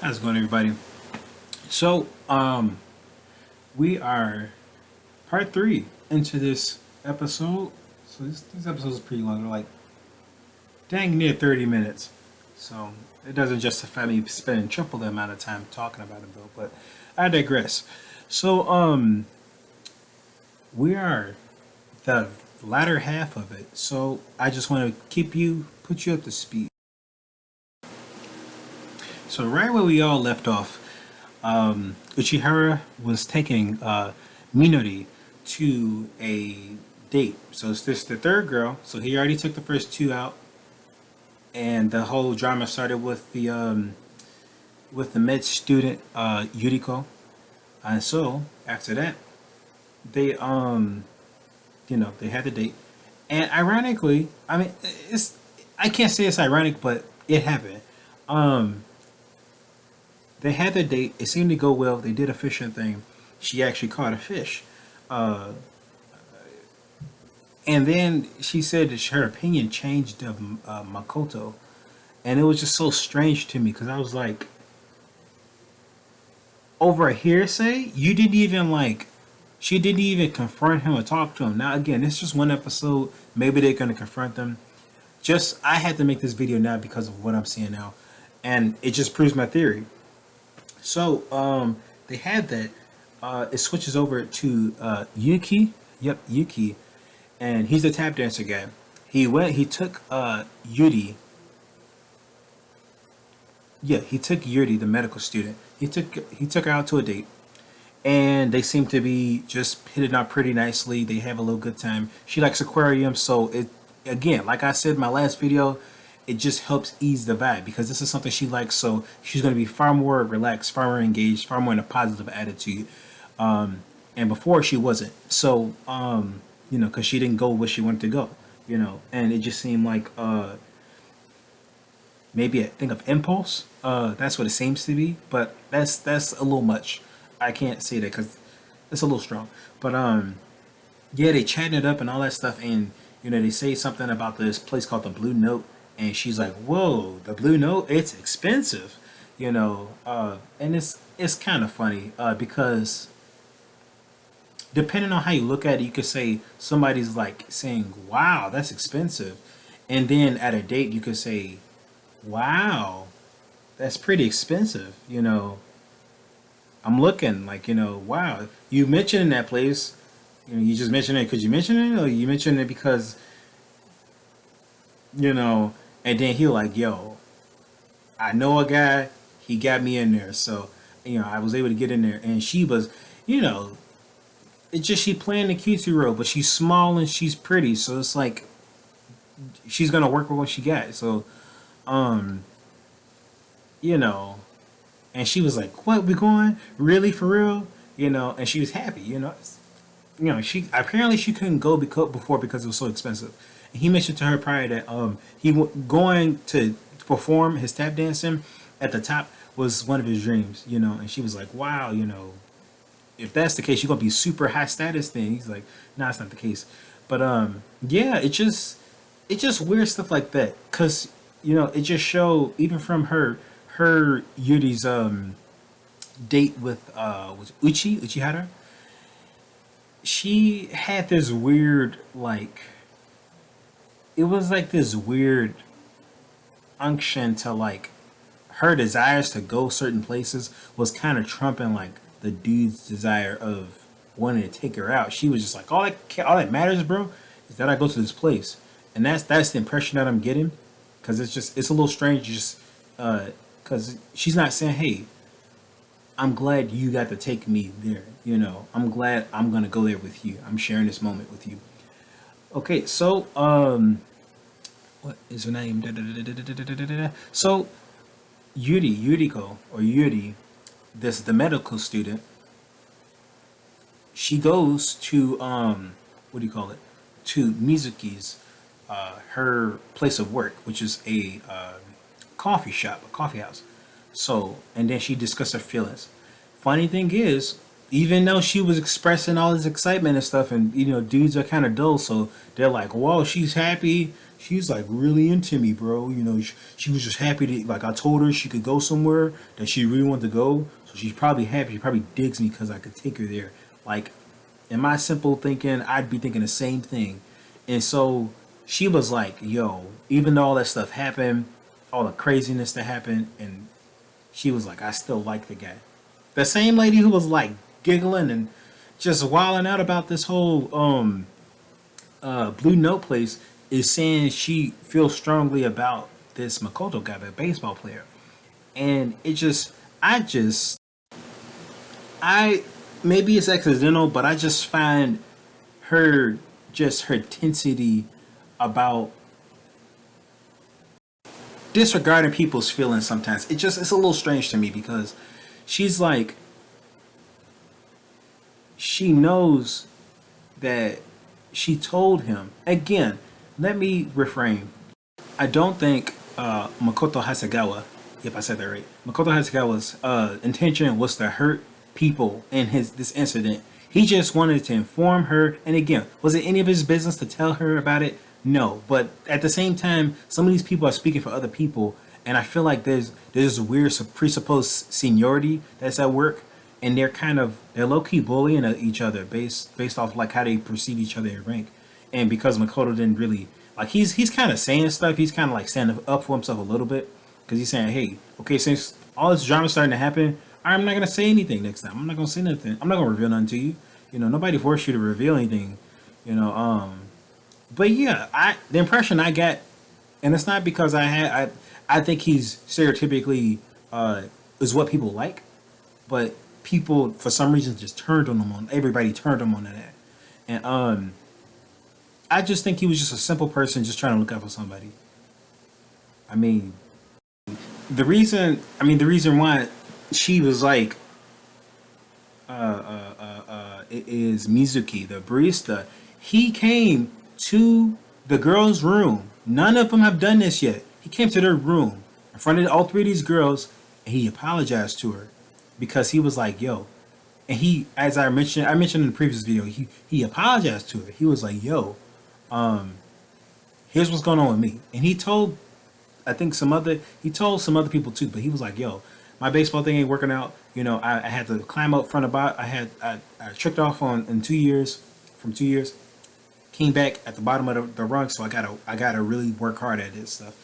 How's it going, everybody? So, we are part three into this episode. So this episode is pretty long. They're like dang near 30 minutes. So it doesn't justify me spending triple the amount of time talking about it though. But I digress. So, we are the latter half of it. So I just want to put you up to speed. So right where we all left off, Uchihara was taking Minori to a date. So it's this the third girl. So he already took the first two out, and the whole drama started with the med student Yuriko. And so after that, they they had the date, and ironically, I mean it's I can't say it's ironic, but it happened. Um, They had their date. It seemed to go well. They did a fishing thing. She actually caught a fish. Uh, and then she said that her opinion changed of Makoto. And it was just so strange to me because I was like, over a hearsay, you didn't even like, she didn't even confront him or talk to him. Now, again, it's just one episode. Maybe they're going to confront them. I had to make this video now because of what I'm seeing now. And it just proves my theory. So, they had that. It switches over to Yuki. Yep, Yuki. And he's the tap dancer guy. He took Yuri. Yeah, he took Yuri, the medical student. He took her out to a date. And they seem to be just hitting out pretty nicely. They have a little good time. She likes aquariums, so again, like I said in my last video, it just helps ease the vibe because this is something she likes, so she's going to be far more relaxed, far more engaged, far more in a positive attitude. And before she wasn't. So, because she didn't go where she wanted to go, and it just seemed like maybe a thing of impulse. That's what it seems to be, but that's a little much. I can't say that because it's a little strong. But yeah, they chatting it up and all that stuff, and they say something about this place called the Blue Note. And she's like, "Whoa, the Blue Note, it's expensive," and it's kind of funny because depending on how you look at it, you could say somebody's like saying, "Wow, that's expensive," and then at a date, you could say, "Wow, that's pretty expensive." I'm looking like, wow, you mentioned that place. You just mentioned it because you mentioned it, or you mentioned it because and then he like, yo, I know a guy, he got me in there. So, I was able to get in there. And she was, it's just she playing the cutesy role, but she's small and she's pretty. So it's like, she's going to work with what she got. So, um, and she was like, what, we going? Really, for real? And she was happy, she couldn't go before because it was so expensive. He mentioned to her prior that going to perform his tap dancing at the top was one of his dreams, and she was like, wow, if that's the case, you're gonna be super high status then. He's like, nah, it's not the case. But yeah, it just weird stuff like that, cause it just showed even from her Yuri's date with Uchihara. She had this weird like, it was like this weird unction to like her desires to go certain places was kind of trumping like the dude's desire of wanting to take her out. She was just like, all that matters, bro, is that I go to this place, and that's the impression that I'm getting, because it's a little strange, just because she's not saying, hey, I'm glad you got to take me there. I'm glad I'm gonna go there with you. I'm sharing this moment with you. Okay, so what is her name? So Yuriko or Yuri, this the medical student. She goes to what do you call it? To Mizuki's her place of work, which is a coffee shop, a coffee house. So, and then she discussed her feelings. Funny thing is, even though she was expressing all this excitement and stuff, and dudes are kind of dull, so they're like, "Whoa, she's happy. She's like really into me, bro." She was just happy to like I told her she could go somewhere that she really wanted to go, so she's probably happy. She probably digs me because I could take her there. Like, in my simple thinking, I'd be thinking the same thing, and so she was like, "Yo," even though all that stuff happened, all the craziness that happened, and she was like, "I still like the guy." The same lady who was like giggling and just wilding out about this whole Blue Note place is saying she feels strongly about this Makoto guy, the baseball player. And I maybe it's accidental, but I just find her just her intensity about disregarding people's feelings sometimes. It's a little strange to me because she's like she knows that she told him again. Let me reframe. I don't think Makoto Hasegawa, if I said that right, Makoto Hasegawa's intention was to hurt people in this incident. He just wanted to inform her. And again, was it any of his business to tell her about it? No. But at the same time, some of these people are speaking for other people, and I feel like there's weird presupposed seniority that's at work, and they're low key bullying each other based off like how they perceive each other in rank. And because Makoto didn't really like he's kind of saying stuff, he's kind of like standing up for himself a little bit because he's saying, hey, okay, since all this drama starting to happen, I'm not gonna say anything next time. I'm not gonna say nothing. I'm not gonna reveal nothing to you. Nobody forced you to reveal anything. But yeah, the impression I got, and it's not because I think he's stereotypically is what people like, but people for some reason just turned on him everybody turned him on that, and I just think he was just a simple person just trying to look out for somebody. I mean, the reason why she was like it is Mizuki, the barista. He came to the girl's room. None of them have done this yet. He came to their room in front of all three of these girls, and he apologized to her because he was like, "Yo," and he, as I mentioned in the previous video, he apologized to her. He was like, "Yo, here's what's going on with me," and he told some other people too, but he was like, "Yo, my baseball thing ain't working out. I had to climb up front of I tricked off from 2 years, came back at the bottom of the rung, so I gotta really work hard at this stuff."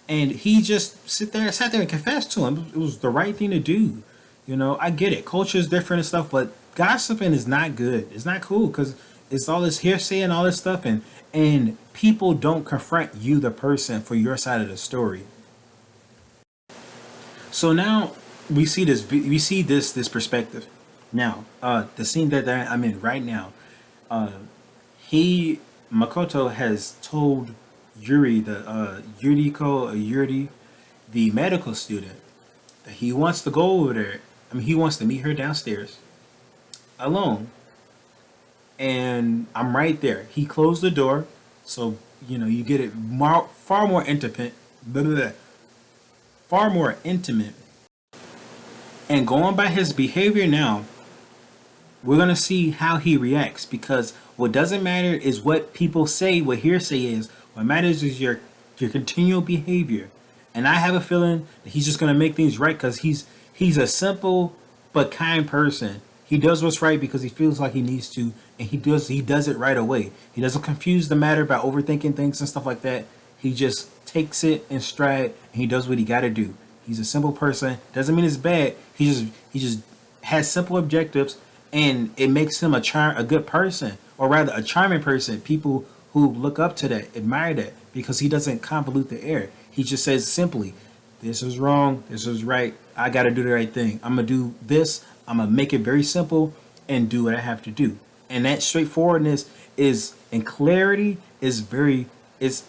And he just sat there and confessed to him. It was the right thing to do. I get it. Culture is different and stuff, but gossiping is not good. It's not cool because it's all this hearsay and all this stuff, and people don't confront you, the person, for your side of the story. So now we see this perspective. Now, the scene that I'm in right now, Makoto has told Yuri, Yuri, the medical student, that he wants to go over there. He wants to meet her downstairs alone, and I'm right there. He closed the door, so you get it far more intimate, far more intimate. And going by his behavior now, we're gonna see how he reacts, because what doesn't matter is what people say, what hearsay is. What matters is your continual behavior. And I have a feeling that he's just gonna make things right because he's a simple but kind person. He does what's right because he feels like he needs to, and he does it right away. He doesn't confuse the matter by overthinking things and stuff like that. He just takes it in stride and he does what he gotta do. He's a simple person. Doesn't mean it's bad. He just has simple objectives, and it makes him a good person, or rather a charming person. People who look up to that, admire that, because he doesn't convolute the air. He just says simply, "This is wrong. This is right. I got to do the right thing. I'm gonna do this. I'm gonna make it very simple and do what I have to do." And that straightforwardness and clarity is it's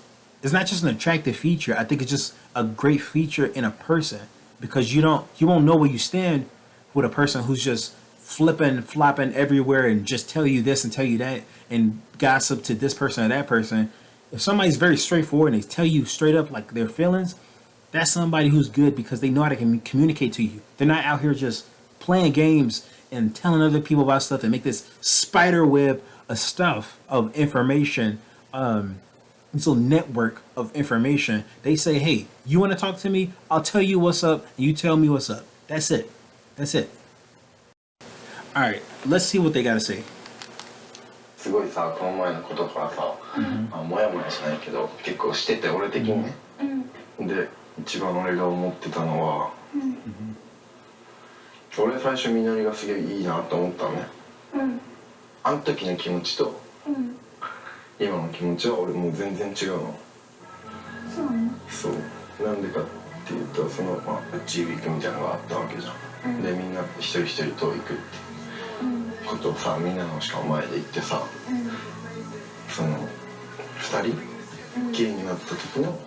not just an attractive feature. I think it's just a great feature in a person, because you won't know where you stand with a person who's just flopping everywhere and just tell you this and tell you that and gossip to this person or that person. If somebody's very straightforward and they tell you straight up like their feelings, that's somebody who's good because they know how to communicate to you. They're not out here just playing games and telling other people about stuff and make this spider web of stuff of information, this little network of information. They say, hey, you want to talk to me? I'll tell you what's up, and you tell me what's up. That's it. That's it. All right, let's see what they got to say. すごいさ、この前のことからさ、もやもやしないけど結構してて俺的にね、で一番俺が思ってたのは、俺最初みのりがすげえいいなと思ったのね、あの時の気持ちと、今の気持ちは俺もう全然違うの。そうなんでかっていうと、そのうちウィークみたいなのがあったわけじゃん、でみんな一人一人と行くってことをさ、みんなのしかも前で言ってさ、その2人きりになった時の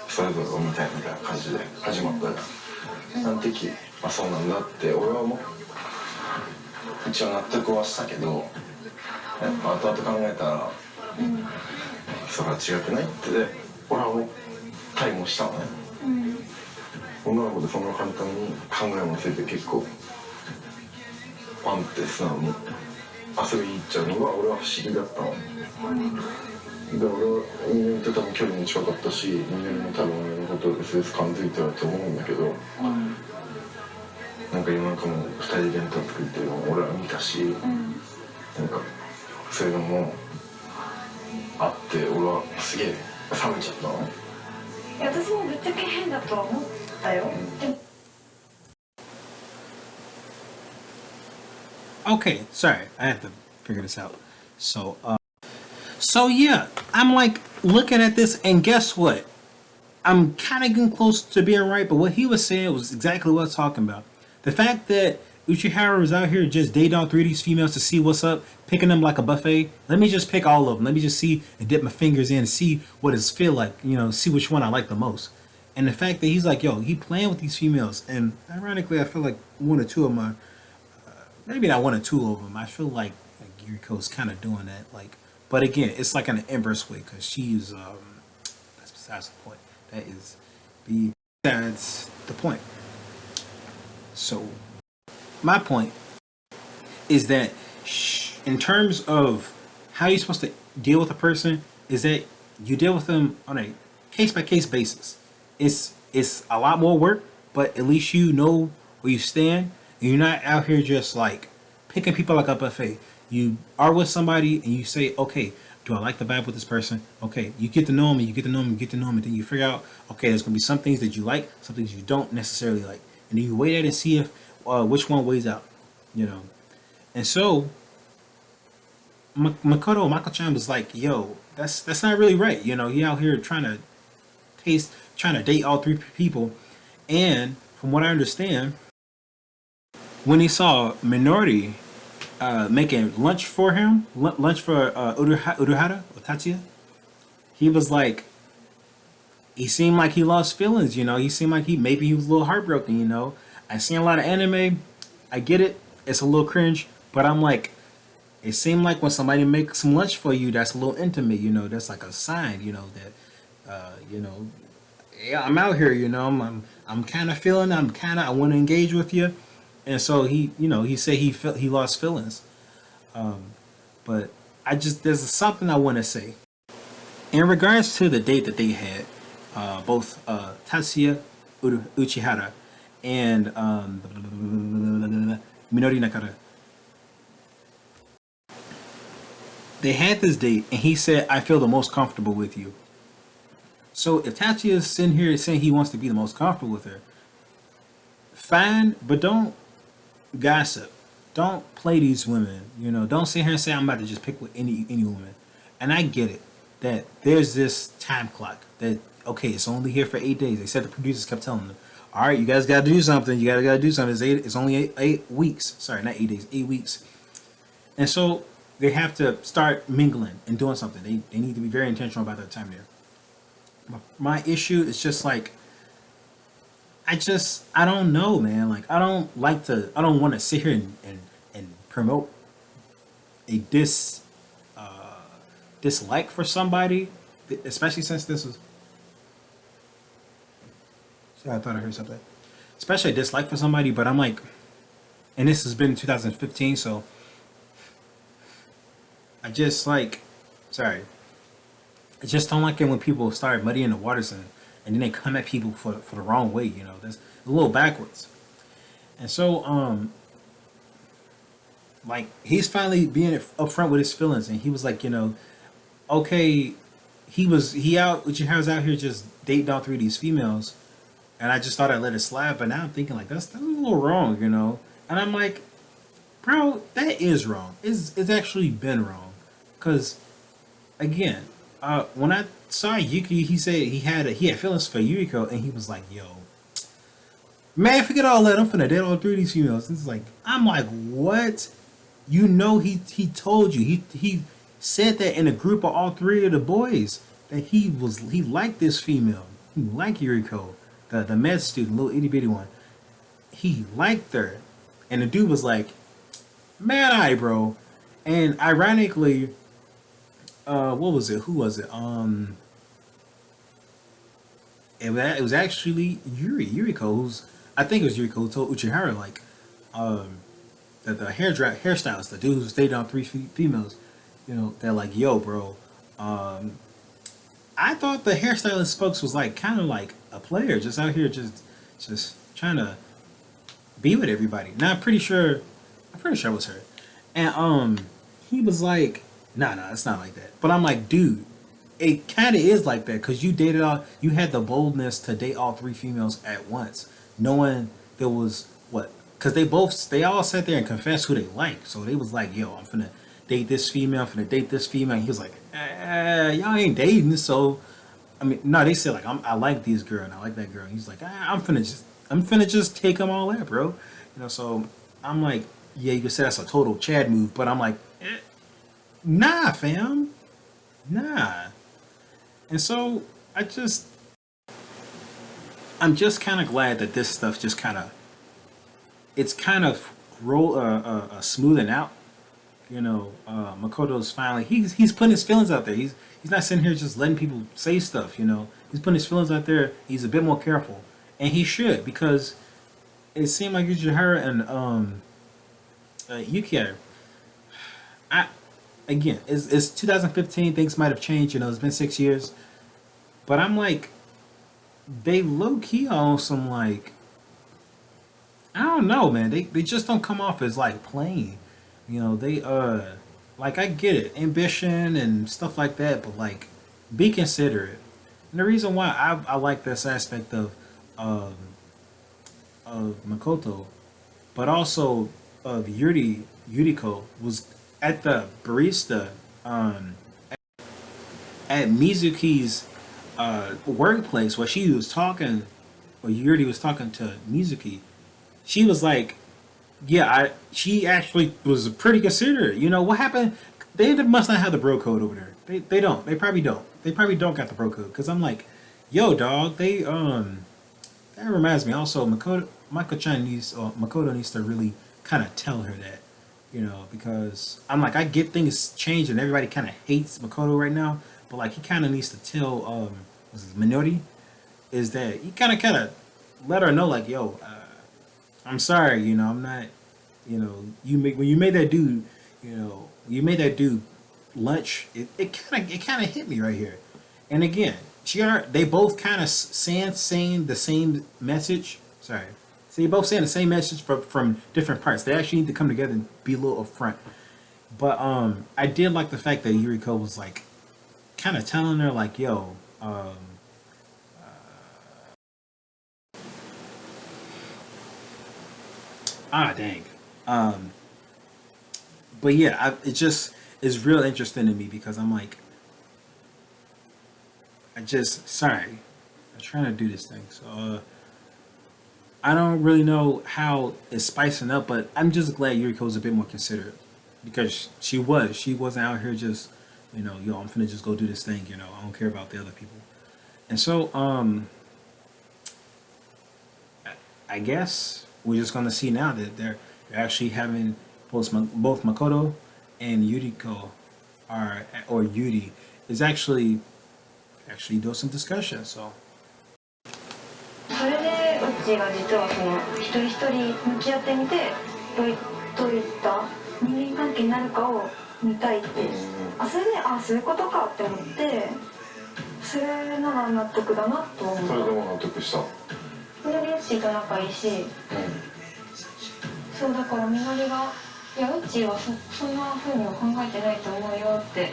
それぞれを見たいみたいな感じで始まったじゃん、あの時そうなんだって俺はもう一応納得はしたけど、後々考えたら、それは違くないって俺は思ったりもしたのね、女の子でそんな簡単に考えもせて結構パンって素直に遊びに行っちゃうのが俺は不思議だったの。で俺はみんなと多分距離も近かったし、みんなも多分俺のことを薄々感づいてると思うんだけど、なんか夜中も2人で弁当作ってるのも俺は見たし、なんかそういうのもあって俺はすげえ冷めちゃったの。私もぶっちゃけ変だとは思ったよ。Okay, sorry, I have to figure this out. So yeah, I'm like looking at this, and guess what? I'm kind of getting close to being right, but what he was saying was exactly what I was talking about. The fact that Uchihara was out here just dating all 3 of these females to see what's up, picking them like a buffet. Let me just pick all of them. Let me just see and dip my fingers in and see what it feel like, see which one I like the most. And the fact that he's like, yo, he playing with these females, and ironically, I feel like one or two of my maybe not one or two of them. I feel like Yuriko's kind of doing that. Like, but again, it's like in an inverse way because she's that's besides the point. That's the point. So my point is that in terms of how you're supposed to deal with a person, is that you deal with them on a case by case basis. It's a lot more work, but at least you know where you stand. You're not out here just like picking people like a buffet. You are with somebody and you say, okay, do I like the vibe with this person? Okay, you get to know them and you get to know them and get to know them, and then you figure out, okay, there's gonna be some things that you like, some things you don't necessarily like, and then you weigh that and see if which one weighs out, And so Macchochan was like, yo, that's not really right, He out here trying to date all 3 people, and from what I understand, when he saw Minori making lunch for him, lunch for Urahara or Tatsuya, he was like, he seemed like he lost feelings, He seemed like maybe he was a little heartbroken, I seen a lot of anime. I get it. It's a little cringe, but I'm like, it seemed like when somebody makes some lunch for you, that's a little intimate, that's like a sign, that, yeah, I'm out here, I'm kind of feeling, I want to engage with you. And so he said he lost feelings. But there's something I want to say. In regards to the date that they had, both Tatsuya Uchihara and Minori Nakada, they had this date, and he said, I feel the most comfortable with you. So if Tatsuya is sitting here saying he wants to be the most comfortable with her, fine, but don't gossip. Don't play these women. Don't sit here and say I'm about to just pick with any woman. And I get it that there's this time clock that, okay, it's only here for 8 days. They said the producers kept telling them, all right, you guys got to do something. You gotta do something. It's only eight weeks. Sorry, not 8 days. 8 weeks. And so they have to start mingling and doing something. They need to be very intentional about their time there. My issue is just like, I don't know, man. Like, I don't want to sit here and promote a dislike for somebody, especially since this was. Sorry, I thought I heard something. Especially a dislike for somebody, but I'm like, and this has been in 2015. So I just like, sorry, I just don't like it when people start muddying the waters and then they come at people for the wrong way. You know, that's a little backwards. And so like he's finally being upfront with his feelings, and he was like, you know, okay, Uchihara's out here just dating all three of these females, and I just thought I'd let it slide, but now I'm thinking like that's a little wrong, you know. And I'm like, bro, that is wrong. It's actually been wrong, because again, when I saw Yuki, he said he had feelings for Yuriko, and he was like, yo, man, forget all that. I'm finna date all three of these females. It's like, I'm like, what? You know, he told you, he said that in a group of all three of the boys that he liked this female. He liked Yuriko, the med student, little itty bitty one. He liked her, and the dude was like, man, I bro. And ironically, what was it? Who was it? It was actually Yuriko, who's, I think it was Yuriko who told Uchihara like, the hairstylist, the dude who stayed on three females, you know, they're like, yo, bro, I thought the hairstylist folks was like kind of like a player, just out here, just trying to be with everybody. Now I'm pretty sure it was her, and he was like, nah, it's not like that. But I'm like, dude, it kind of is like that, because you had the boldness to date all three females at once, knowing there was what, because they all sat there and confessed who they like. So they was like, yo, I'm finna date this female, I'm finna date this female. And he was like, y'all ain't dating. So I mean, no, they said like, I like these girl and I like that girl. And he's like, I'm finna just take them all out, bro. You know, so I'm like, yeah, you could say that's a total Chad move, but I'm like, nah, fam, nah. And so I'm just kind of glad that this stuff just it's kind of smoothing out. You know, Makoto's finally he's putting his feelings out there. He's not sitting here just letting people say stuff. You know, he's putting his feelings out there. He's a bit more careful, and he should, because it seemed like Uchihara and Yuki. Again, it's 2015. Things might have changed. You know, it's been 6 years, but I'm like, they low key on some like, I don't know, man. They just don't come off as like playing. You know, they like, I get it, ambition and stuff like that, but like, be considerate. And the reason why I like this aspect of Makoto, but also of Yuriko, was at the barista at Mizuki's workplace, where she was talking, or Yuri was talking to Mizuki. She was like, yeah, she actually was pretty considerate. You know what happened? They must not have the bro code over there. They don't. They probably don't. They probably don't got the bro code. Cause I'm like, yo, dog. That reminds me. Also, Macchochan Makoto needs to really kind of tell her that. You know, because I'm like, I get things change and everybody kind of hates Makoto right now, but like, he kind of needs to tell was it Minori, is that he kind of let her know like, yo, I'm sorry, you know, I'm not, you know, when you made that dude, you know, you made that dude lunch, it kind of hit me right here. And again, they both kind of saying the same message. Sorry. So you're both saying the same message from different parts. They actually need to come together and be a little upfront. But I did like the fact that Yuriko was like kind of telling her like, yo, dang. But yeah, it just is real interesting to me, because I'm like, sorry, I'm trying to do this thing. So I don't really know how it's spicing up, but I'm just glad Yuriko's a bit more considerate, because she wasn't out here just, you know, yo, I'm finna just go do this thing, you know, I don't care about the other people. And so I guess we're just gonna see now that they're actually having both Makoto and Yuriko or Yuri is actually doing some discussion. So それでうちが実はその一人一人向き合ってみてどういった人間関係になるかを見たいって、それでそういうことかって思って、それなら納得だなと思う。それでも納得した。みのりうちと仲いいし、そうだからみのりがいやうちはそんな風には考えてないと思うよって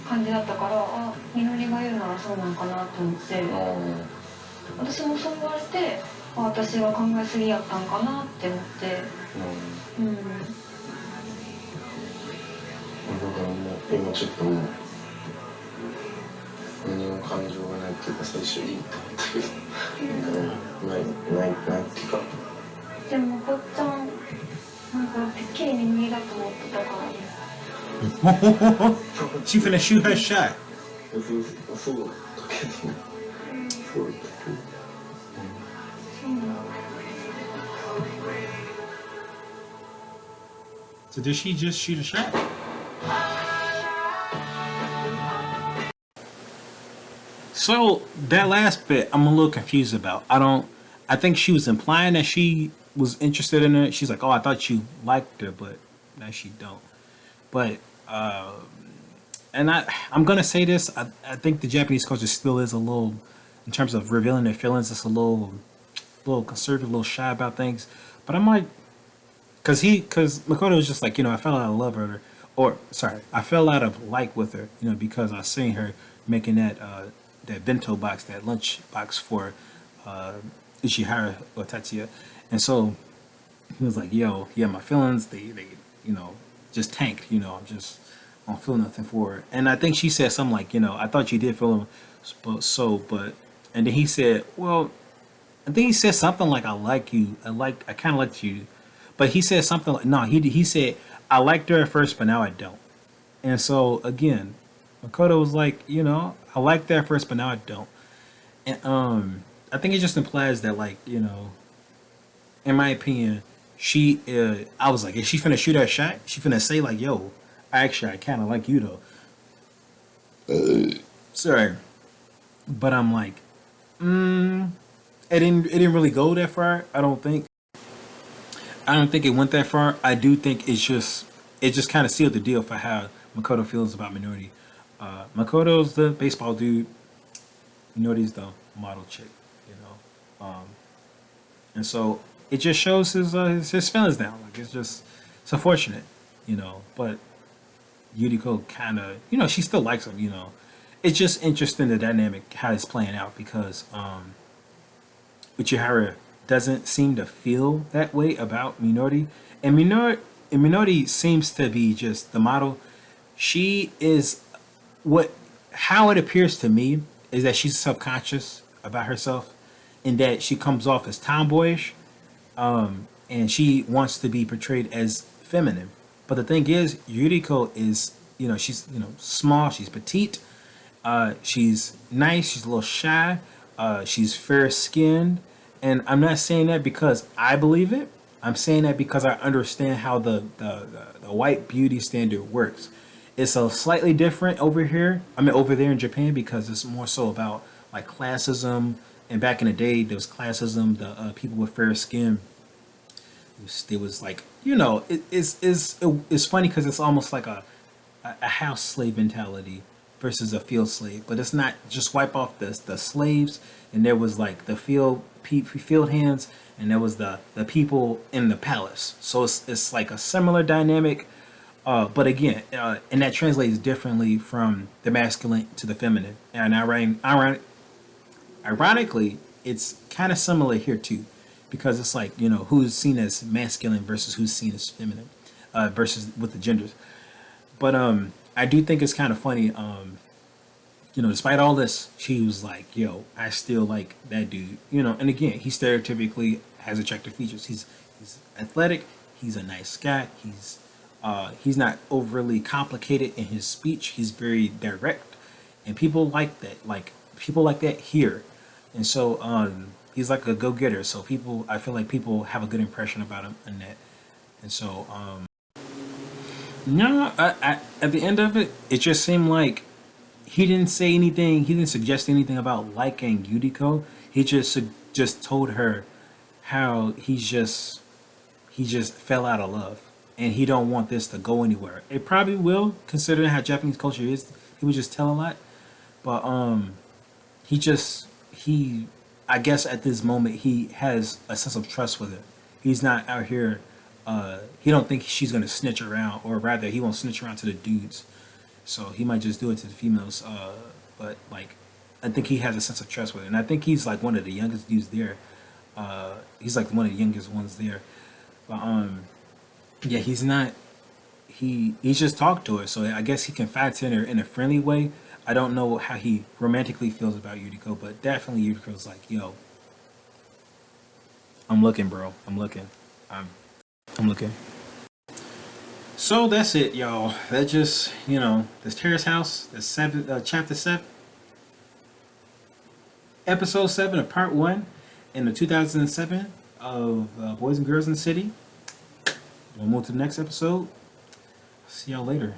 感じだったから、みのりが言うならそうなんかなと思って、私もそう言われて私が考えすぎやったんかなって思って、だからもう今ちょっともう何も感情がないっていうか、最初いいと思ったけどないっていうか。でもこっちゃんなんかてっきりみのりだと思ってたからね。She finna shoot her shot. そうだけど、そうだけど。So did she just shoot a shot? So that last bit, I'm a little confused about. I think she was implying that she was interested in it. She's like, "Oh, I thought you liked her, but now she don't." But and I'm gonna say this. I think the Japanese culture still is a little, in terms of revealing their feelings, it's a little conservative, a little shy about things. But I'm like, because Makoto was just like, I fell out of love with her, or sorry, I fell out of like with her, because I seen her making that bento box, that lunch box for Uchihara or Tatsuya, and so he was like, "Yo, yeah, my feelings, they just tanked. I don't feel nothing for her." And I think she said something like, "I thought you did feel him, but," and then he said, "Well." I think he said something like, "I like you. I kind of liked you," but he said something like, "No." He said, "I liked her at first, but now I don't." And so again, Makoto was like, "I liked her at first, but now I don't." And I think it just implies that, like, in my opinion, she. I was like, is she finna shoot her shot? She finna say like, "Yo, actually, I kind of like you though." Sorry, but I'm like, It didn't really go that far. I don't think it went that far. I do think it just kind of sealed the deal for how Makoto feels about Minori. Makoto's the baseball dude. Minori's the model chick, and so it just shows his feelings now. Like it's unfortunate, But Yuriko kind of, she still likes him. It's just interesting the dynamic how it's playing out because Uchihara doesn't seem to feel that way about Minori. And Minori seems to be just the model. She is how it appears to me is that she's self-conscious about herself and that she comes off as tomboyish, and she wants to be portrayed as feminine. But the thing is, Yuriko is, she's, small, she's petite, she's nice, she's a little shy, she's fair-skinned. And I'm not saying that because I believe it. I'm saying that because I understand how the white beauty standard works. It's a slightly different over here. Over there in Japan because it's more so about like classism. And back in the day, there was classism. The people with fair skin. It was like it's funny because it's almost like a house slave mentality versus a field slave. But it's not just wipe off the slaves. And there was like the field hands, and there was the people in the palace. So it's like a similar dynamic, but again, and that translates differently from the masculine to the feminine. And ironically, it's kind of similar here too, because it's like who's seen as masculine versus who's seen as feminine, versus with the genders. But I do think it's kind of funny. Despite all this, she was like, "Yo, I still like that dude." And again, he stereotypically has attractive features. He's athletic. He's a nice guy. He's not overly complicated in his speech. He's very direct, and people like that. Like people like that here, and so he's like a go-getter. So I feel like people have a good impression about him in that, and so no, at the end of it, it just seemed like. He didn't say anything. He didn't suggest anything about liking Yuriko. He just told her how he's he just fell out of love, and he don't want this to go anywhere. It probably will, considering how Japanese culture is. He would just tell a lot, but he I guess at this moment he has a sense of trust with her. He's not out here. He don't think she's gonna snitch around, or rather, he won't snitch around to the dudes. So he might just do it to the females. But like, I think he has a sense of trust with her, and I think he's like one of the youngest dudes there. He's like one of the youngest ones there. But yeah, he's not. He's just talked to her, so I guess he confides in her in a friendly way. I don't know how he romantically feels about Yuriko, but definitely Yuriko's like, yo, I'm looking, bro. I'm looking. I'm looking. So that's it, y'all. That just, this Terrace House, the chapter 7, episode 7 of part 1 in the 2007 of Boys and Girls in the City. We'll move to the next episode. See y'all later.